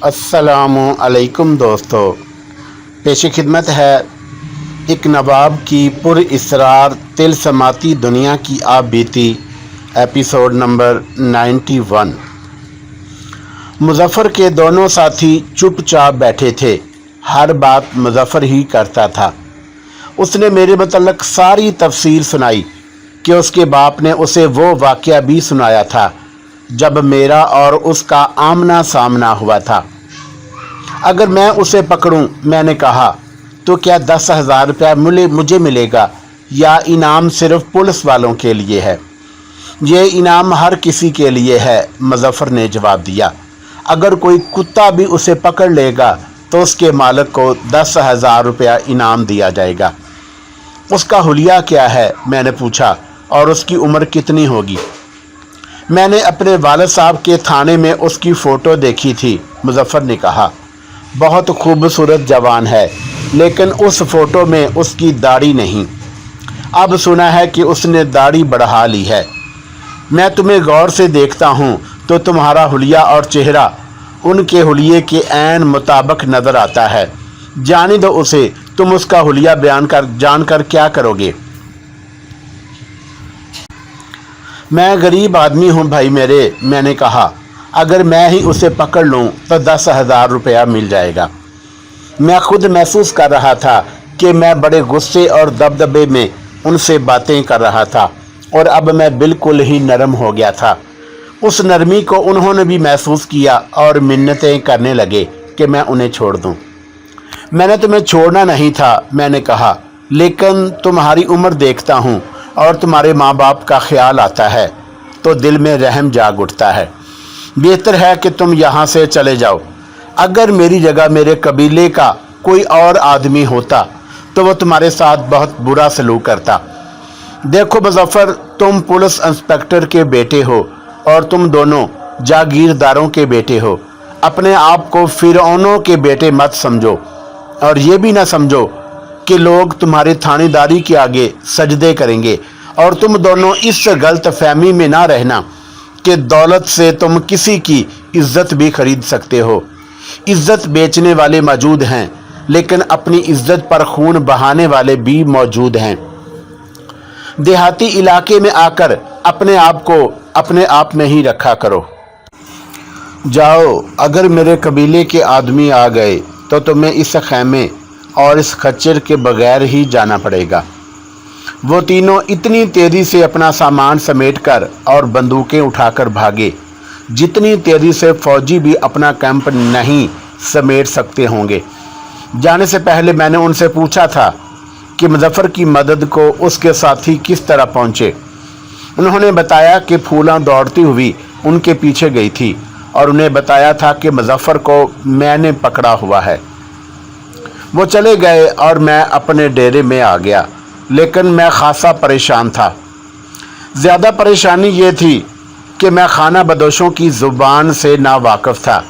अस्सलामु अलैकुम दोस्तों, पेश खिदमत है एक नवाब की पुरइसरार तिलस्माती दुनिया की आप बीती एपिसोड नंबर 91। मुजफ्फ़र के दोनों साथी चुपचाप बैठे थे। हर बात मुजफ्फ़र ही करता था। उसने मेरे मतलब सारी तफसीर सुनाई कि उसके बाप ने उसे वो वाक़या भी सुनाया था जब मेरा और उसका आमना सामना हुआ था। अगर मैं उसे पकड़ूं, मैंने कहा, तो क्या 10,000 रुपया मुझे मिलेगा या इनाम सिर्फ पुलिस वालों के लिए है? ये इनाम हर किसी के लिए है, मुजफ्फ़र ने जवाब दिया। अगर कोई कुत्ता भी उसे पकड़ लेगा तो उसके मालिक को 10,000 रुपया इनाम दिया जाएगा। उसका हुलिया क्या है? मैंने पूछा। और उसकी उम्र कितनी होगी? मैंने अपने वालिद साहब के थाने में उसकी फ़ोटो देखी थी, मुजफ्फ़र ने कहा। बहुत खूबसूरत जवान है, लेकिन उस फ़ोटो में उसकी दाढ़ी नहीं। अब सुना है कि उसने दाढ़ी बढ़ा ली है। मैं तुम्हें गौर से देखता हूँ तो तुम्हारा हुलिया और चेहरा उनके हुलिये के ऐन मुताबिक नज़र आता है। जाने दो उसे, तुम उसका हुलिया जानकर क्या करोगे? मैं गरीब आदमी हूँ भाई मेरे, मैंने कहा। अगर मैं ही उसे पकड़ लूँ तो 10,000 रुपया मिल जाएगा। मैं खुद महसूस कर रहा था कि मैं बड़े गुस्से और दबदबे में उनसे बातें कर रहा था और अब मैं बिल्कुल ही नरम हो गया था। उस नरमी को उन्होंने भी महसूस किया और मिन्नतें करने लगे कि मैं उन्हें छोड़ दूँ। मैंने तुम्हें छोड़ना नहीं था, मैंने कहा, लेकिन तुम्हारी उम्र देखता हूँ और तुम्हारे माँ बाप का ख्याल आता है तो दिल में रहम जाग उठता है। बेहतर है कि तुम यहाँ से चले जाओ। अगर मेरी जगह मेरे कबीले का कोई और आदमी होता तो वो तुम्हारे साथ बहुत बुरा सलूक करता। देखो मुजफ्फ़र, तुम पुलिस इंस्पेक्टर के बेटे हो और तुम दोनों जागीरदारों के बेटे हो। अपने आप को फिरौनों के बेटे मत समझो और ये भी ना समझो कि लोग तुम्हारी थानेदारी के आगे सजदे करेंगे। और तुम दोनों इस गलत फहमी में ना रहना कि दौलत से तुम किसी की इज्जत भी खरीद सकते हो। इज्जत बेचने वाले मौजूद हैं, लेकिन अपनी इज्जत पर खून बहाने वाले भी मौजूद हैं। देहाती इलाके में आकर अपने आप को अपने आप में ही रखा करो। जाओ, अगर मेरे कबीले के आदमी आ गए तो तुम्हें इस खैमे और इस खच्चर के बगैर ही जाना पड़ेगा। वो तीनों इतनी तेज़ी से अपना सामान समेटकर और बंदूकें उठाकर भागे जितनी तेज़ी से फौजी भी अपना कैंप नहीं समेट सकते होंगे। जाने से पहले मैंने उनसे पूछा था कि मुजफ्फ़र की मदद को उसके साथी किस तरह पहुँचे। उन्होंने बताया कि फूला दौड़ती हुई उनके पीछे गई थी और उन्हें बताया था कि मुजफ्फ़र को मैंने पकड़ा हुआ है। वो चले गए और मैं अपने डेरे में आ गया, लेकिन मैं खासा परेशान था। ज़्यादा परेशानी ये थी कि मैं खाना बदोशों की ज़ुबान से नावाकिफ़ था।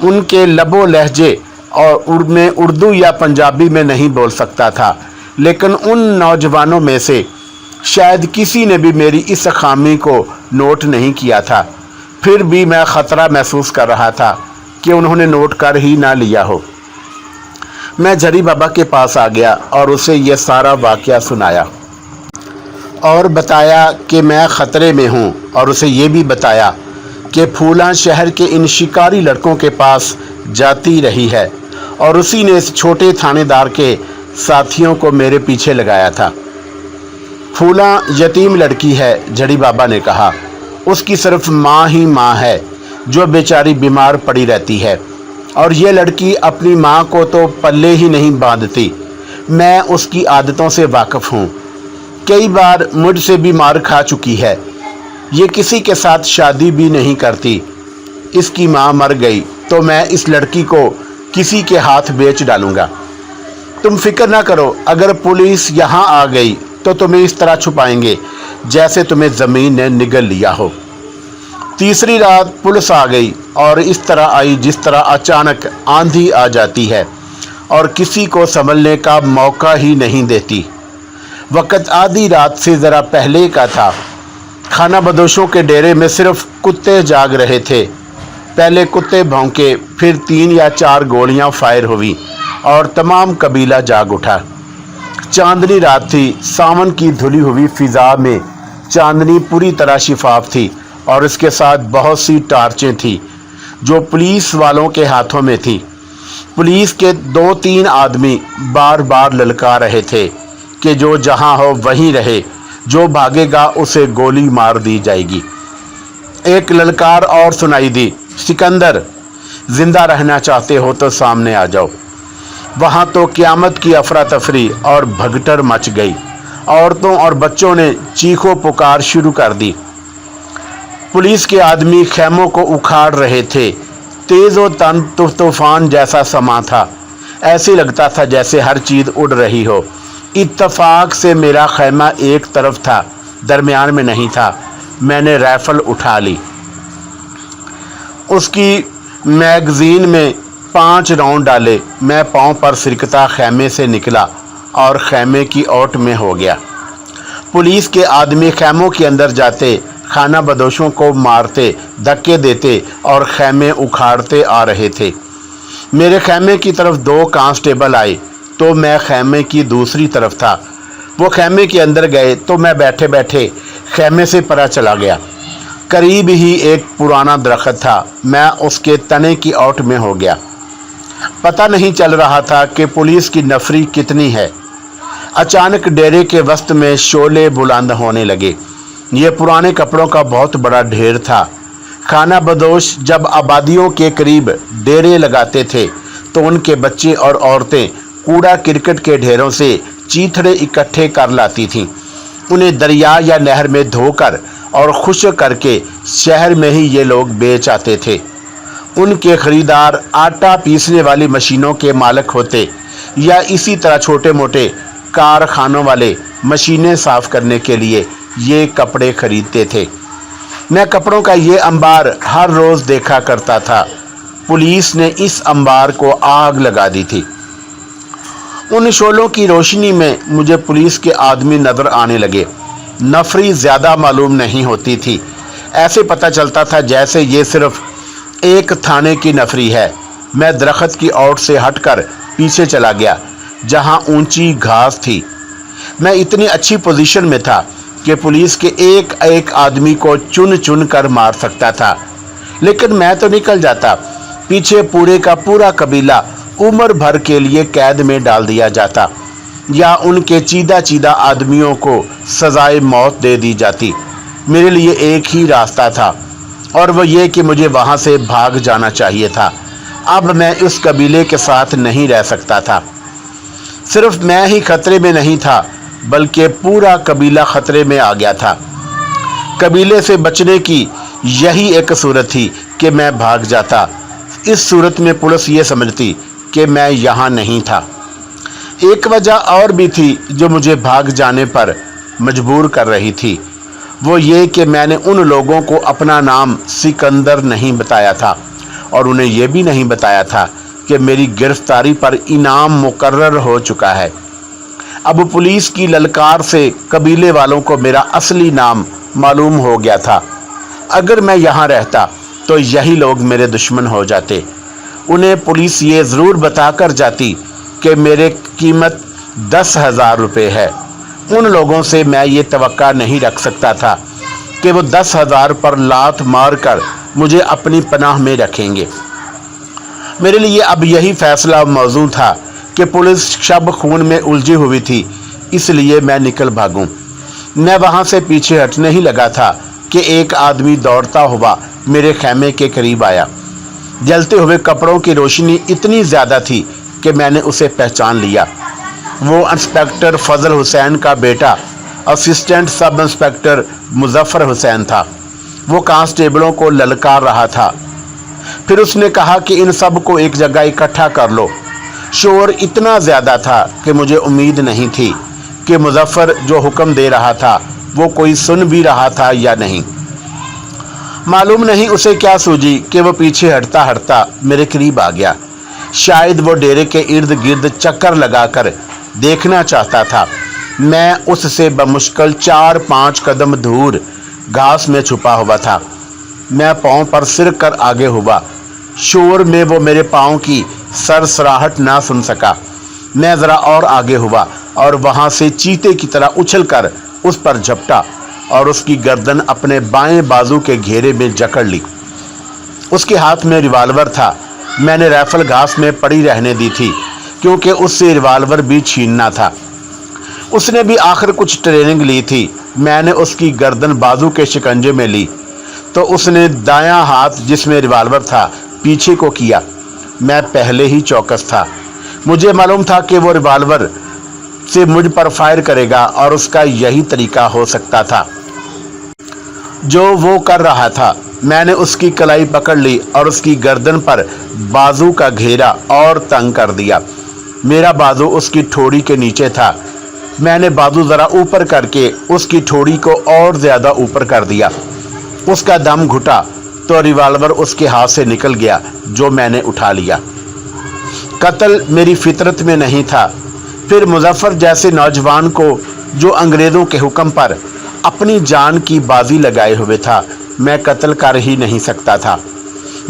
उनके लबो लहजे और मैं उर्दू या पंजाबी में नहीं बोल सकता था, लेकिन उन नौजवानों में से शायद किसी ने भी मेरी इस खामी को नोट नहीं किया था। फिर भी मैं ख़तरा महसूस कर रहा था कि उन्होंने नोट कर ही ना लिया हो। मैं झरी बाबा के पास आ गया और उसे यह सारा वाक़या सुनाया और बताया कि मैं ख़तरे में हूँ, और उसे ये भी बताया कि फूला शहर के इन शिकारी लड़कों के पास जाती रही है और उसी ने इस छोटे थानेदार के साथियों को मेरे पीछे लगाया था। फूला यतीम लड़की है, झड़ी बाबा ने कहा। उसकी सिर्फ माँ ही माँ है जो बेचारी बीमार पड़ी रहती है, और ये लड़की अपनी माँ को तो पल्ले ही नहीं बांधती। मैं उसकी आदतों से वाकिफ़ हूँ। कई बार मुझसे भी मार खा चुकी है। ये किसी के साथ शादी भी नहीं करती। इसकी माँ मर गई तो मैं इस लड़की को किसी के हाथ बेच डालूँगा। तुम फिक्र ना करो, अगर पुलिस यहाँ आ गई तो तुम्हें इस तरह छुपाएंगे जैसे तुम्हें ज़मीन ने निगल लिया हो। तीसरी रात पुलिस आ गई और इस तरह आई जिस तरह अचानक आंधी आ जाती है और किसी को संभलने का मौका ही नहीं देती। वक़्त आधी रात से ज़रा पहले का था। खाना बदोशों के डेरे में सिर्फ कुत्ते जाग रहे थे। पहले कुत्ते भौंके, फिर 3 या 4 गोलियां फायर हुई और तमाम कबीला जाग उठा। चांदनी रात थी। सावन की धुली हुई फिजा में चांदनी पूरी तरह शिफाफ थी और इसके साथ बहुत सी टार्चें थी जो पुलिस वालों के हाथों में थी। पुलिस के 2-3 आदमी बार बार ललकार रहे थे कि जो जहां हो वहीं रहे, जो भागेगा उसे गोली मार दी जाएगी। एक ललकार और सुनाई दी, सिकंदर, जिंदा रहना चाहते हो तो सामने आ जाओ। वहां तो क़यामत की अफरा तफरी और भगदड़ मच गई। औरतों और बच्चों ने चीखो पुकार शुरू कर दी। पुलिस के आदमी खेमों को उखाड़ रहे थे। तेज़ और तूफान जैसा समा था। ऐसे लगता था जैसे हर चीज़ उड़ रही हो। इत्तफाक से मेरा खेमा एक तरफ था, दरमियान में नहीं था। मैंने राइफल उठा ली। उसकी मैगज़ीन में 5 राउंड डाले। मैं पाँव पर सिरकता खेमे से निकला और खेमे की ओट में हो गया। पुलिस के आदमी खेमों के अंदर जाते, खाना बदोशों को मारते, धक्के देते और खेमे उखाड़ते आ रहे थे। मेरे खेमे की तरफ 2 कांस्टेबल आए तो मैं खेमे की दूसरी तरफ था। वो खेमे के अंदर गए तो मैं बैठे बैठे खेमे से परा चला गया। करीब ही एक पुराना दरख्त था। मैं उसके तने की ओट में हो गया। पता नहीं चल रहा था कि पुलिस की नफरी कितनी है। अचानक डेरे के वस्त में शोले बुलंद होने लगे। ये पुराने कपड़ों का बहुत बड़ा ढेर था। खाना बदोश जब आबादियों के करीब डेरे लगाते थे तो उनके बच्चे और औरतें कूड़ा करकट के ढेरों से चीथड़े इकट्ठे कर लाती थीं। उन्हें दरिया या नहर में धोकर और खुश्क करके शहर में ही ये लोग बेच आते थे। उनके खरीदार आटा पीसने वाली मशीनों के मालिक होते या इसी तरह छोटे मोटे कारखानों वाले मशीनें साफ करने के लिए ये कपड़े खरीदते थे। मैं कपड़ों का ये अंबार हर रोज़ देखा करता था। पुलिस ने इस अंबार को आग लगा दी थी। उन शोलों की रोशनी में मुझे पुलिस के आदमी नज़र आने लगे। नफरी ज़्यादा मालूम नहीं होती थी। ऐसे पता चलता था जैसे ये सिर्फ एक थाने की नफरी है। मैं दरख्त की ओट से हटकर पीछे चला गया जहां ऊंची घास थी। मैं इतनी अच्छी पोजीशन में था कि पुलिस के एक एक आदमी को चुन चुन कर मार सकता था, लेकिन मैं तो निकल जाता। पीछे पूरे का पूरा कबीला उम्र भर के लिए कैद में डाल दिया जाता या उनके चीदा चीदा आदमियों को सजाए मौत दे दी जाती। मेरे लिए एक ही रास्ता था और वह ये कि मुझे वहाँ से भाग जाना चाहिए था। अब मैं उस कबीले के साथ नहीं रह सकता था। सिर्फ मैं ही खतरे में नहीं था बल्कि पूरा कबीला खतरे में आ गया था। कबीले से बचने की यही एक सूरत थी कि मैं भाग जाता। इस सूरत में पुलिस ये समझती कि मैं यहाँ नहीं था। एक वजह और भी थी जो मुझे भाग जाने पर मजबूर कर रही थी। वो ये कि मैंने उन लोगों को अपना नाम सिकंदर नहीं बताया था और उन्हें यह भी नहीं बताया था कि मेरी गिरफ्तारी पर इनाम मुकर्रर हो चुका है। अब पुलिस की ललकार से कबीले वालों को मेरा असली नाम मालूम हो गया था। अगर मैं यहाँ रहता तो यही लोग मेरे दुश्मन हो जाते। उन्हें पुलिस ये ज़रूर बताकर जाती कि मेरे कीमत 10,000 रुपये है। उन लोगों से मैं ये तवक्का नहीं रख सकता था कि वो 10,000 पर लात मार कर मुझे अपनी पनाह में रखेंगे। मेरे लिए अब यही फैसला मौजूद था कि पुलिस शब खून में उलझी हुई थी, इसलिए मैं निकल भागूं। मैं वहाँ से पीछे हटने ही लगा था कि एक आदमी दौड़ता हुआ मेरे खेमे के करीब आया। जलते हुए कपड़ों की रोशनी इतनी ज़्यादा थी कि मैंने उसे पहचान लिया। वो इंस्पेक्टर फजल हुसैन का बेटा assistant sub inspector Muzaffar Hussain था। वो कांस्टेबलों को ललकार रहा था। फिर उसने कहा कि इन सब को एक जगह इकट्ठा कर लो। शोर इतना ज़्यादा था कि मुझे उम्मीद नहीं थी कि मुजफ्फर जो हुक्म दे रहा था वो कोई सुन भी रहा था या नहीं। मालूम नहीं उसे क्या सूझी कि वो पीछे हटता हटता मेरे करीब आ गया। शायद वो डेरे के इर्द गिर्द चक्कर लगाकर देखना चाहता था। मैं उससे बमुश्किल 4-5 कदम दूर घास में छुपा हुआ था। मैं पाँव पर सिर कर आगे हुआ। शोर में वो मेरे पाँव की सरसराहट ना सुन सका। मैं ज़रा और आगे हुआ और वहाँ से चीते की तरह उछलकर उस पर झपटा और उसकी गर्दन अपने बाएं बाजू के घेरे में जकड़ ली। उसके हाथ में रिवाल्वर था। मैंने राइफल घास में पड़ी रहने दी थी क्योंकि उससे रिवाल्वर भी छीनना था। उसने भी आखिर कुछ ट्रेनिंग ली थी। मैंने उसकी गर्दन बाजू के शिकंजे में ली तो उसने दायां हाथ जिसमें रिवाल्वर था पीछे को किया। मैं पहले ही चौकस था। मुझे मालूम था कि वो रिवाल्वर से मुझ पर फायर करेगा और उसका यही तरीका हो सकता था जो वो कर रहा था। मैंने उसकी कलाई पकड़ ली और उसकी गर्दन पर बाजू का घेरा और तंग कर दिया। मेरा बाजू उसकी ठोड़ी के नीचे था। मैंने बाजू ज़रा ऊपर करके उसकी ठोड़ी को और ज़्यादा ऊपर कर दिया। उसका दम घुटा तो रिवाल्वर उसके हाथ से निकल गया जो मैंने उठा लिया। कत्ल मेरी फितरत में नहीं था। फिर मुजफ्फर जैसे नौजवान को जो अंग्रेज़ों के हुक्म पर अपनी जान की बाजी लगाए हुए था, मैं कत्ल कर ही नहीं सकता था।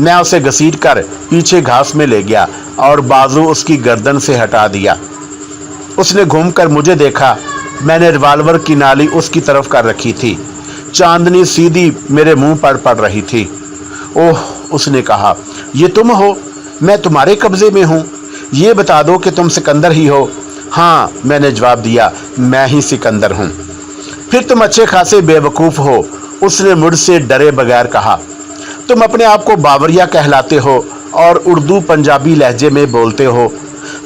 मैं उसे घसीट कर पीछे घास में ले गया और बाजू उसकी गर्दन से हटा दिया। उसने घूमकर मुझे देखा। मैंने रिवाल्वर की नाली उसकी तरफ कर रखी थी। चांदनी सीधी मेरे मुंह पर पड़ रही थी। ओह, उसने कहा, ये तुम हो? मैं तुम्हारे कब्जे में हूँ। ये बता दो कि तुम सिकंदर ही हो। हाँ, मैंने जवाब दिया, मैं ही सिकंदर हूँ। फिर तुम अच्छे खासे बेवकूफ़ हो, उसने मुझसे डरे बगैर कहा। तुम अपने आप को बावरिया कहलाते हो और उर्दू पंजाबी लहजे में बोलते हो।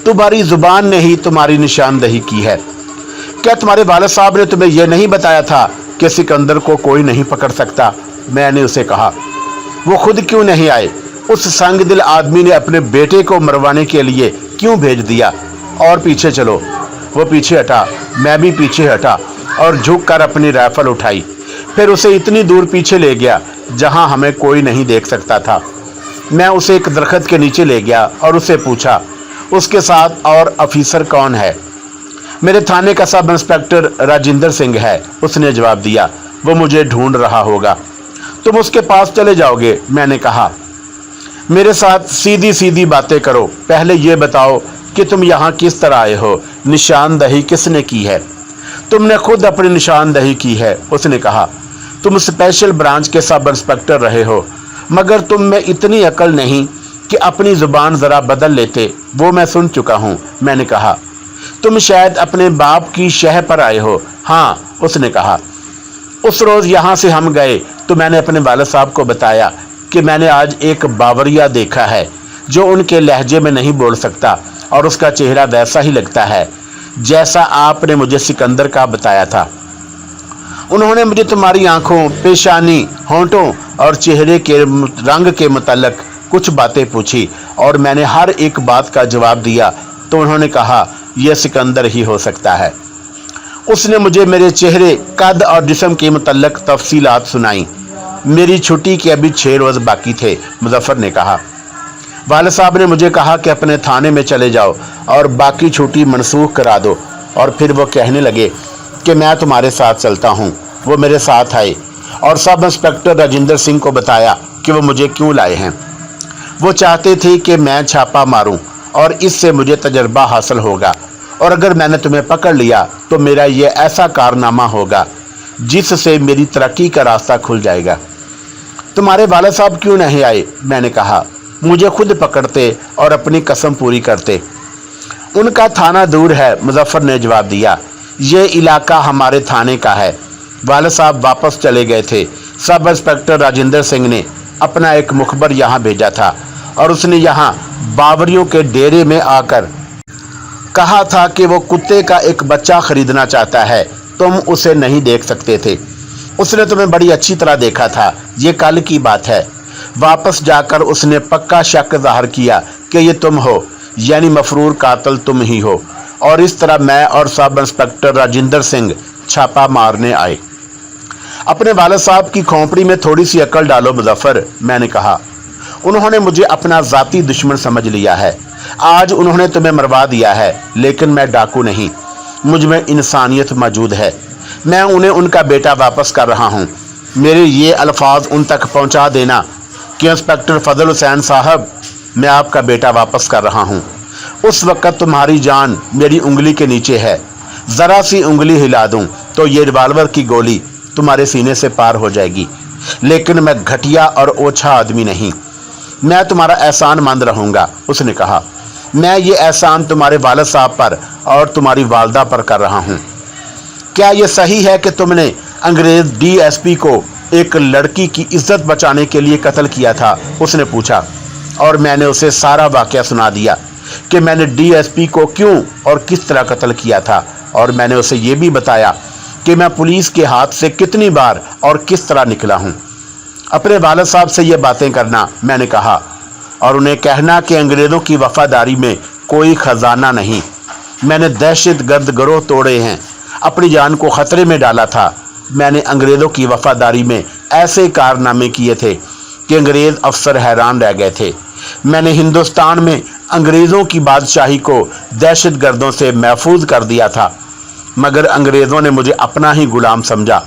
तुम्हारी ज़ुबान ने ही तुम्हारी निशानदही की है। क्या तुम्हारे वालिद साहब ने तुम्हें यह नहीं बताया था कि सिकंदर को कोई नहीं पकड़ सकता? मैंने उसे कहा। वो खुद क्यों नहीं आए? उस संग दिल आदमी ने अपने बेटे को मरवाने के लिए क्यों भेज दिया? और पीछे चलो। वो पीछे हटा, मैं भी पीछे हटा और झुक कर अपनी राइफल उठाई। फिर उसे इतनी दूर पीछे ले गया जहां हमें कोई नहीं देख सकता था। मैं उसे एक दरख्त के नीचे ले गया और उससे पूछा, उसके साथ और अफीसर कौन है? मेरे थाने का सब इंस्पेक्टर राजिंदर सिंह है, उसने जवाब दिया। वो मुझे ढूंढ रहा होगा। तुम उसके पास चले जाओगे? मैंने कहा। मेरे साथ सीधी सीधी बातें करो। पहले ये बताओ कि तुम यहाँ किस तरह आए हो? निशानदही किसने की है? तुमने खुद अपनी निशानदही की है, उसने कहा। तुम स्पेशल ब्रांच के सब इंस्पेक्टर रहे हो, मगर तुम में इतनी अकल नहीं कि अपनी ज़ुबान ज़रा बदल लेते। वो मैं सुन चुका हूँ, मैंने कहा। तुम शायद अपने बाप की शह पर आए हो। हाँ, उसने कहा। उस रोज़ यहाँ से हम गए तो मैंने अपने वालिद साहब को बताया कि मैंने आज एक बावरिया देखा है जो उनके लहजे में नहीं बोल सकता और उसका चेहरा वैसा ही लगता है जैसा आपने मुझे सिकंदर का बताया था। उन्होंने मुझे तुम्हारी आंखों, पेशानी, होंठों और चेहरे के रंग के मुतल्लिक कुछ बातें पूछी और मैंने हर एक बात का जवाब दिया तो उन्होंने कहा, यह सिकंदर ही हो सकता है। उसने मुझे मेरे चेहरे, कद और जिस्म के मुतल्लिक तफसीलात सुनाई। मेरी छुट्टी के अभी 6 रोज़ बाकी थे, मुजफ्फर ने कहा। वालिद साहब ने मुझे कहा कि अपने थाने में चले जाओ और बाकी छुट्टी मनसूख करा दो। और फिर वो कहने लगे कि मैं तुम्हारे साथ चलता हूँ। वो मेरे साथ आए और सब इंस्पेक्टर राजिंदर सिंह को बताया कि वो मुझे क्यों लाए हैं। वो चाहते थे कि मैं छापा मारूं और इससे मुझे तजर्बा हासिल होगा, और अगर मैंने तुम्हें पकड़ लिया तो मेरा ये ऐसा कारनामा होगा जिससे मेरी तरक्की का रास्ता खुल जाएगा। तुम्हारे वालिद साहब क्यों नहीं आए? मैंने कहा। मुझे खुद पकड़ते और अपनी कसम पूरी करते। उनका थाना दूर है, मुजफ्फर ने जवाब दिया। ये इलाका हमारे थाने का है। वालिद साहब वापस चले गए थे। सब इंस्पेक्टर राजिंदर सिंह ने अपना एक मुखबर यहाँ भेजा था और उसने यहाँ बावरियों के डेरे में आकर कहा था कि वो कुत्ते का एक बच्चा खरीदना चाहता है। तुम उसे नहीं देख सकते थे। उसने तुम्हें बड़ी अच्छी तरह देखा था। ये कल की बात है। वापस जाकर उसने पक्का शक ज़ाहिर किया कि ये तुम हो, यानी मफरूर कातिल तुम ही हो। और इस तरह मैं और सब इंस्पेक्टर राजिंदर सिंह छापा मारने आए। अपने वालिद साहब की खोपड़ी में थोड़ी सी अकल डालो मुजफ्फर, मैंने कहा। उन्होंने मुझे अपना ज़ाती दुश्मन समझ लिया है। आज उन्होंने तुम्हें मरवा दिया है, लेकिन मैं डाकू नहीं। मुझ में इंसानियत मौजूद है। मैं उन्हें उनका बेटा वापस कर रहा हूँ। मेरे ये अल्फाज उन तक पहुंचा देना कि इंस्पेक्टर फजल हुसैन साहब, मैं आपका बेटा वापस कर रहा हूं। उस वक़्त तुम्हारी जान मेरी उंगली के नीचे है। ज़रा सी उंगली हिला दूं तो ये रिवाल्वर की गोली तुम्हारे सीने से पार हो जाएगी। लेकिन मैं घटिया और ओछा आदमी नहीं, मैं तुम्हारा एहसान मंद रहूँगा। उसने कहा, मैं ये एहसान तुम्हारे वालिद साहब पर और तुम्हारी वालदा पर कर रहा हूँ। क्या ये सही है कि तुमने अंग्रेज़ डीएसपी को एक लड़की की इज्जत बचाने के लिए कत्ल किया था? उसने पूछा और मैंने उसे सारा वाक़या सुना दिया कि मैंने डीएसपी को क्यों और किस तरह कत्ल किया था, और मैंने उसे ये भी बताया कि मैं पुलिस के हाथ से कितनी बार और किस तरह निकला हूँ। अपने वालिद साहब से ये बातें करना, मैंने कहा, और उन्हें कहना कि अंग्रेज़ों की वफादारी में कोई ख़जाना नहीं। मैंने दहशत गर्द गिरोह तोड़े हैं, अपनी जान को ख़तरे में डाला था। मैंने अंग्रेज़ों की वफादारी में ऐसे कारनामे किए थे कि अंग्रेज़ अफसर हैरान रह गए थे। मैंने हिंदुस्तान में अंग्रेज़ों की बादशाही को दहशत गर्दों से महफूज कर दिया था, मगर अंग्रेज़ों ने मुझे अपना ही गुलाम समझा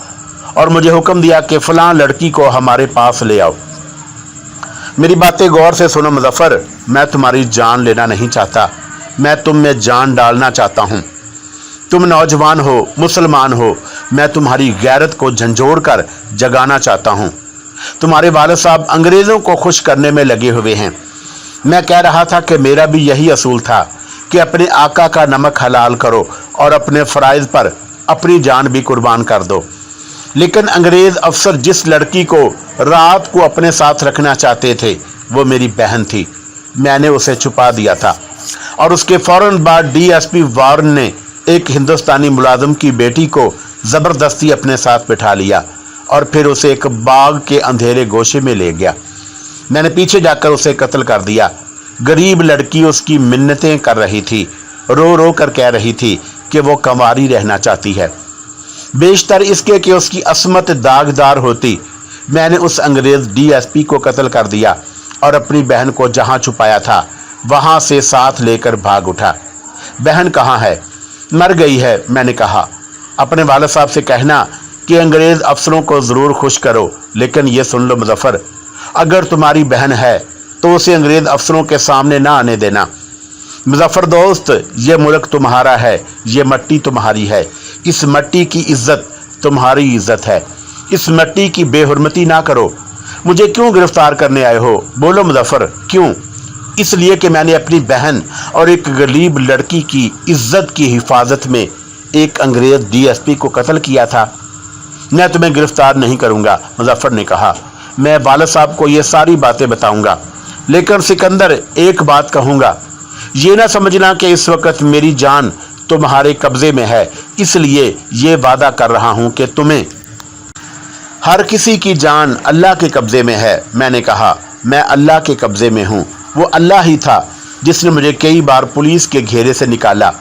और मुझे हुक्म दिया कि फ़लाँ लड़की को हमारे पास ले आओ। मेरी बातें गौर से सुनो मुज़फ़्फ़र, मैं तुम्हारी जान लेना नहीं चाहता, मैं तुम में जान डालना चाहता हूँ। तुम नौजवान हो, मुसलमान हो, मैं तुम्हारी गैरत को झंझोड़ कर जगाना चाहता हूँ। तुम्हारे वालिद साहब अंग्रेज़ों को खुश करने में लगे हुए हैं। मैं कह रहा था कि मेरा भी यही असूल था कि अपने आका का नमक हलाल करो और अपने फ़राइज़ पर अपनी जान भी कुर्बान कर दो। लेकिन अंग्रेज़ अफसर जिस लड़की को रात को अपने साथ रखना चाहते थे वो मेरी बहन थी। मैंने उसे छुपा दिया था और उसके फ़ौरन बाद डीएसपी वार्न ने एक हिंदुस्तानी मुलाजिम की बेटी को ज़बरदस्ती अपने साथ बिठा लिया और फिर उसे एक बाग के अंधेरे गोशे में ले गया। मैंने पीछे जाकर उसे कत्ल कर दिया। गरीब लड़की उसकी मिन्नतें कर रही थी, रो रो कर कह रही थी कि वो कंवारी रहना चाहती है। बेशतर इसके कि उसकी अस्मत दागदार होती, मैंने उस अंग्रेज़ डीएसपी को कत्ल कर दिया और अपनी बहन को जहाँ छुपाया था वहाँ से साथ लेकर भाग उठा। बहन कहाँ है? मर गई है, मैंने कहा। अपने वालिद साहब से कहना कि अंग्रेज़ अफसरों को ज़रूर खुश करो, लेकिन ये सुन लो मुज़फ़्फ़र, अगर तुम्हारी बहन है तो उसे अंग्रेज़ अफसरों के सामने ना आने देना। मुज़फ़्फ़र दोस्त, ये मुल्क तुम्हारा है, ये मट्टी तुम्हारी है, इस मट्टी की इज्जत तुम्हारी इज्जत है। इस मट्टी की बेहुरमती ना करो। मुझे क्यों गिरफ्तार करने आए हो? बोलो मुज़फ़्फ़र, क्यों? इसलिए कि मैंने अपनी बहन और एक गरीब लड़की की इज्जत की हिफाजत में एक अंग्रेज़ डीएसपी को कत्ल किया था। मैं तुम्हें गिरफ्तार नहीं करूंगा, मुज़फ़्फ़र ने कहा। मैं वालिद साहब को ये सारी बातें बताऊंगा, लेकिन सिकंदर एक बात कहूंगा, ये ना समझना कि इस वक्त मेरी जान तुम्हारे कब्ज़े में है, इसलिए ये वादा कर रहा हूं कि तुम्हें हर किसी की जान अल्लाह के कब्ज़े में है। मैंने कहा, मैं अल्लाह के कब्ज़े में हूँ। वो अल्लाह ही था जिसने मुझे कई बार पुलिस के घेरे से निकाला।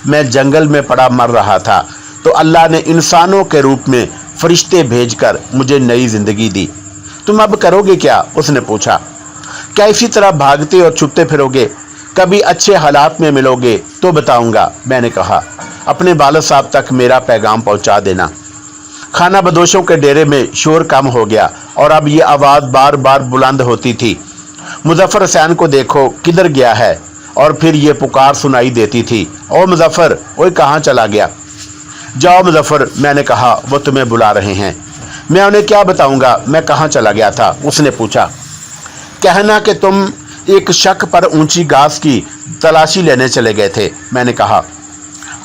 मैं जंगल में पड़ा मर रहा था तो अल्लाह ने इंसानों के रूप में फरिश्ते भेजकर मुझे नई ज़िंदगी दी। तुम अब करोगे क्या? उसने पूछा। क्या इसी तरह भागते और छुपते फिरोगे? कभी अच्छे हालात में मिलोगे तो बताऊंगा, मैंने कहा। अपने वालिद साहब तक मेरा पैगाम पहुंचा देना। खाना बदोशों के डेरे में शोर कम हो गया और अब ये आवाज़ बार बार बुलंद होती थी, मुज़फ़्फ़र हुसैन को देखो किधर गया है। और फिर ये पुकार सुनाई देती थी, ओ मुज़फ़्फ़र, ओए कहाँ चला गया? जाओ मुज़फ़्फ़र, मैंने कहा, वो तुम्हें बुला रहे हैं। मैं उन्हें क्या बताऊंगा मैं कहाँ चला गया था? उसने पूछा। कहना कि तुम एक शक पर ऊंची घास की तलाशी लेने चले गए थे, मैंने कहा।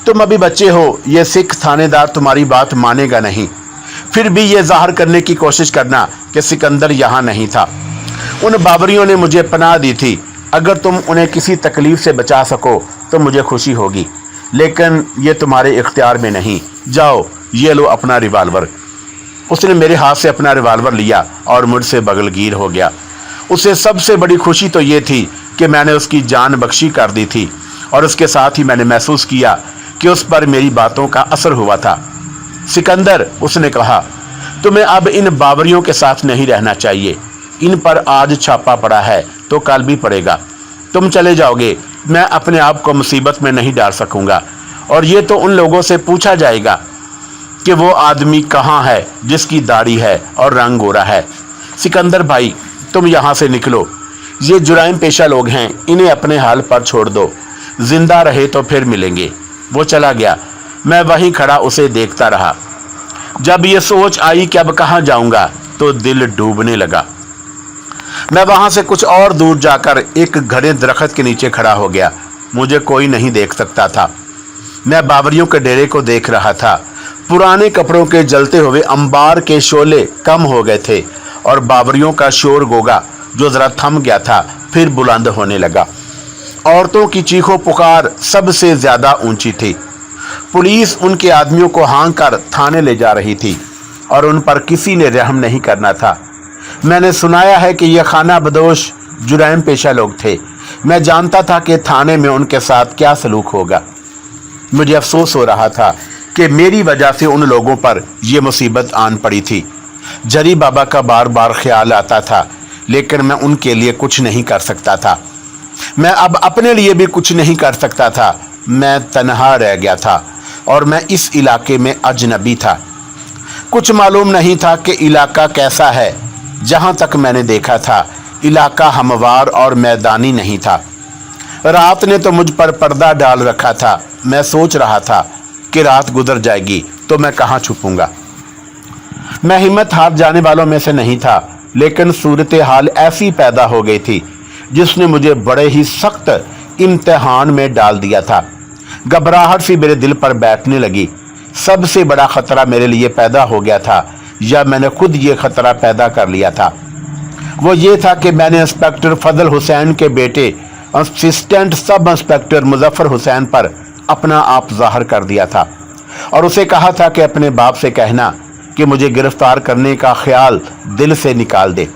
तुम अभी बच्चे हो, ये सिख थानेदार तुम्हारी बात मानेगा नहीं। फिर भी ये ज़ाहिर करने की कोशिश करना कि सिकंदर यहाँ नहीं था। उन बाबरियों ने मुझे पनाह दी थी। अगर तुम उन्हें किसी तकलीफ से बचा सको तो मुझे खुशी होगी, लेकिन ये तुम्हारे इख्तियार में नहीं। जाओ, ये लो अपना रिवाल्वर। उसने मेरे हाथ से अपना रिवाल्वर लिया और मुझसे बगलगीर हो गया। उसे सबसे बड़ी खुशी तो ये थी कि मैंने उसकी जान बख्शी कर दी थी, और उसके साथ ही मैंने महसूस किया कि उस पर मेरी बातों का असर हुआ था। सिकंदर, उसने कहा, तुम्हें अब इन बाबरियों के साथ नहीं रहना चाहिए। इन पर आज छापा पड़ा है तो कल भी पड़ेगा। तुम चले जाओगे, मैं अपने आप को मुसीबत में नहीं डाल सकूंगा, और ये तो उन लोगों से पूछा जाएगा कि वो आदमी कहाँ है जिसकी दाढ़ी है और रंग गोरा है। सिकंदर भाई, तुम यहाँ से निकलो, ये जुराइम पेशा लोग हैं, इन्हें अपने हाल पर छोड़ दो, जिंदा रहे तो फिर मिलेंगे। वो चला गया। मैं वहीं खड़ा उसे देखता रहा। जब ये सोच आई कि अब कहाँ जाऊंगा तो दिल डूबने लगा। मैं वहां से कुछ और दूर जाकर एक घने दरख्त के नीचे खड़ा हो गया। मुझे कोई नहीं देख सकता था। मैं बावरियों के डेरे को देख रहा था। पुराने कपड़ों के जलते हुए अंबार के शोले कम हो गए थे और बावरियों का शोर गोगा जो जरा थम गया था फिर बुलंद होने लगा। औरतों की चीखों पुकार सबसे ज्यादा ऊंची थी। पुलिस उनके आदमियों को हाँक कर थाने ले जा रही थी और उन पर किसी ने रहम नहीं करना था। मैंने सुनाया है कि यह खाना बदोश जुराइम पेशा लोग थे। मैं जानता था कि थाने में उनके साथ क्या सलूक होगा। मुझे अफसोस हो रहा था कि मेरी वजह से उन लोगों पर यह मुसीबत आन पड़ी थी। जरी बाबा का बार बार ख्याल आता था, लेकिन मैं उनके लिए कुछ नहीं कर सकता था। मैं अब अपने लिए भी कुछ नहीं कर सकता था। मैं तन्हा रह गया था और मैं इस इलाके में अजनबी था। कुछ मालूम नहीं था कि इलाका कैसा है। जहां तक मैंने देखा था, इलाका हमवार और मैदानी नहीं था। रात ने तो मुझ पर पर्दा डाल रखा था। मैं सोच रहा था कि रात गुजर जाएगी तो मैं कहाँ छुपूंगा। मैं हिम्मत हार जाने वालों में से नहीं था, लेकिन सूरत हाल ऐसी पैदा हो गई थी जिसने मुझे बड़े ही सख्त इम्तिहान में डाल दिया था। घबराहट सी मेरे दिल पर बैठने लगी। सबसे बड़ा खतरा मेरे लिए पैदा हो गया था, या मैंने खुद ये खतरा पैदा कर लिया था। वो ये था कि मैंने इंस्पेक्टर फजल हुसैन के बेटे assistant sub inspector Muzaffar Hussain पर अपना आप जाहिर कर दिया था और उसे कहा था कि अपने बाप से कहना कि मुझे गिरफ्तार करने का ख्याल दिल से निकाल दे।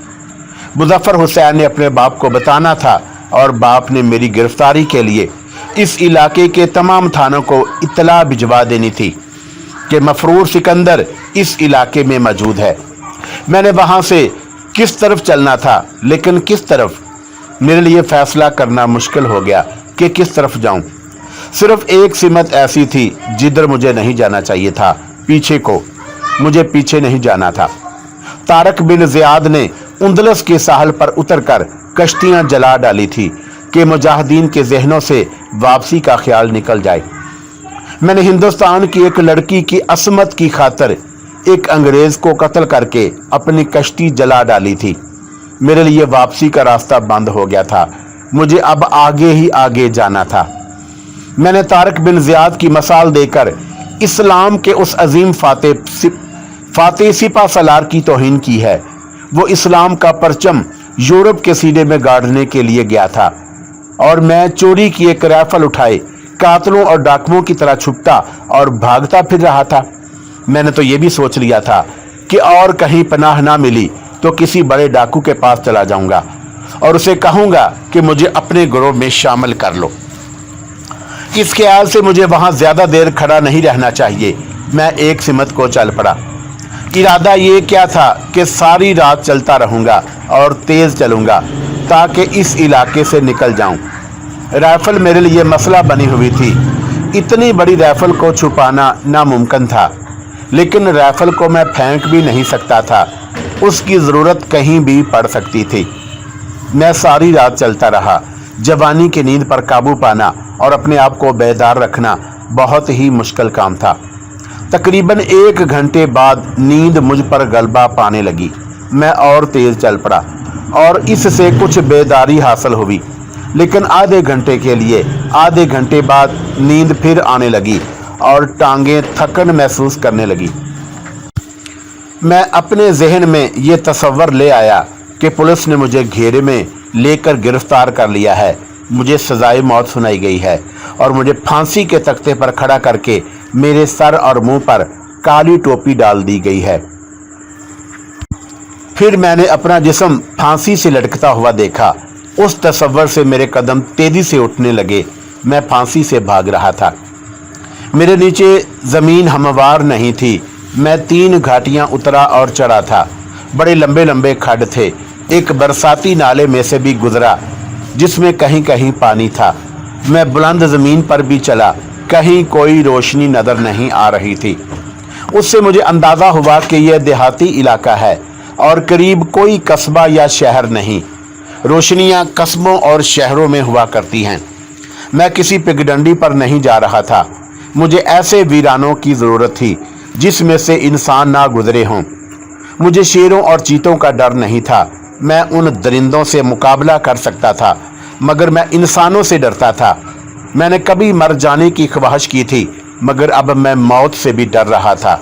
मुजफ्फर हुसैन ने अपने बाप को बताना था और बाप ने मेरी गिरफ्तारी के लिए इस इलाके के तमाम थानों को इत्तला भिजवा देनी थी कि मफरूर सिकंदर इस इलाके में मौजूद है। मैंने वहां से किस तरफ चलना था, लेकिन किस तरफ मेरे लिए फैसला करना मुश्किल हो गया कि किस तरफ जाऊं। सिर्फ एक सिमत ऐसी थी जिधर मुझे नहीं जाना चाहिए था, पीछे को। मुझे पीछे नहीं जाना था। तारक बिन ज़ियाद ने उंदलस के साहल पर उतरकर कश्तियां जला डाली थी कि मुजाहिदीन के जहनों से वापसी का ख्याल निकल जाए। मैंने हिंदुस्तान की एक लड़की की असमत की खातिर एक अंग्रेज को कत्ल करके अपनी कश्ती जला डाली थी। मेरे लिए वापसी का रास्ता बंद हो गया था। मुझे अब आगे ही आगे जाना था। मैंने तारक बिन ज़ियाद की मिसाल देकर इस्लाम के उस अजीम फातेह सिपा सलार की तौहीन की है। वो इस्लाम का परचम यूरोप के सीने में गाड़ने के लिए गया था और मैं चोरी की एक राइफल उठाए कातलों और डाकुओं की तरह छुपता और भागता फिर रहा था। मैंने तो ये भी सोच लिया था कि और कहीं पनाह ना मिली तो किसी बड़े डाकू के पास चला जाऊंगा और उसे कहूंगा कि मुझे अपने गिरोह में शामिल कर लो। इस ख्याल से मुझे वहां ज्यादा देर खड़ा नहीं रहना चाहिए। मैं एक सिमत को चल पड़ा। इरादा ये क्या था कि सारी रात चलता रहूंगा और तेज चलूंगा ताकि इस इलाके से निकल जाऊं। राइफल मेरे लिए मसला बनी हुई थी। इतनी बड़ी राइफल को छुपाना नामुमकिन था, लेकिन राइफल को मैं फेंक भी नहीं सकता था। उसकी ज़रूरत कहीं भी पड़ सकती थी। मैं सारी रात चलता रहा। जवानी की नींद पर काबू पाना और अपने आप को बेदार रखना बहुत ही मुश्किल काम था। तकरीबन 1 घंटे बाद नींद मुझ पर गलबा पाने लगी। मैं और तेज चल पड़ा और इससे कुछ बेदारी हासिल हुई, लेकिन आधे घंटे बाद नींद फिर आने लगी और टांगें थकन महसूस करने लगी। मैं अपने जहन में ये तसव्वुर ले आया कि पुलिस ने मुझे घेरे में लेकर गिरफ्तार कर लिया है। मुझे सजाए मौत सुनाई गई है और मुझे फांसी के तख्ते पर खड़ा करके मेरे सर और मुंह पर काली टोपी डाल दी गई है। फिर मैंने अपना जिस्म फांसी से लटकता हुआ देखा। उस तसव्वुर से मेरे कदम तेजी से उठने लगे। मैं फांसी से भाग रहा था। मेरे नीचे ज़मीन हमवार नहीं थी। मैं 3 घाटियां उतरा और चढ़ा था। बड़े लंबे लंबे खड्ड थे। एक बरसाती नाले में से भी गुजरा जिसमें कहीं कहीं पानी था। मैं बुलंद ज़मीन पर भी चला। कहीं कोई रोशनी नज़र नहीं आ रही थी। उससे मुझे अंदाज़ा हुआ कि यह देहाती इलाका है और करीब कोई कस्बा या शहर नहीं। रोशनियां कस्बों और शहरों में हुआ करती हैं। मैं किसी पगडंडी पर नहीं जा रहा था। मुझे ऐसे वीरानों की ज़रूरत थी जिसमें से इंसान ना गुजरे हों। मुझे शेरों और चीतों का डर नहीं था। मैं उन दरिंदों से मुकाबला कर सकता था, मगर मैं इंसानों से डरता था। मैंने कभी मर जाने की ख्वाहिश की थी, मगर अब मैं मौत से भी डर रहा था।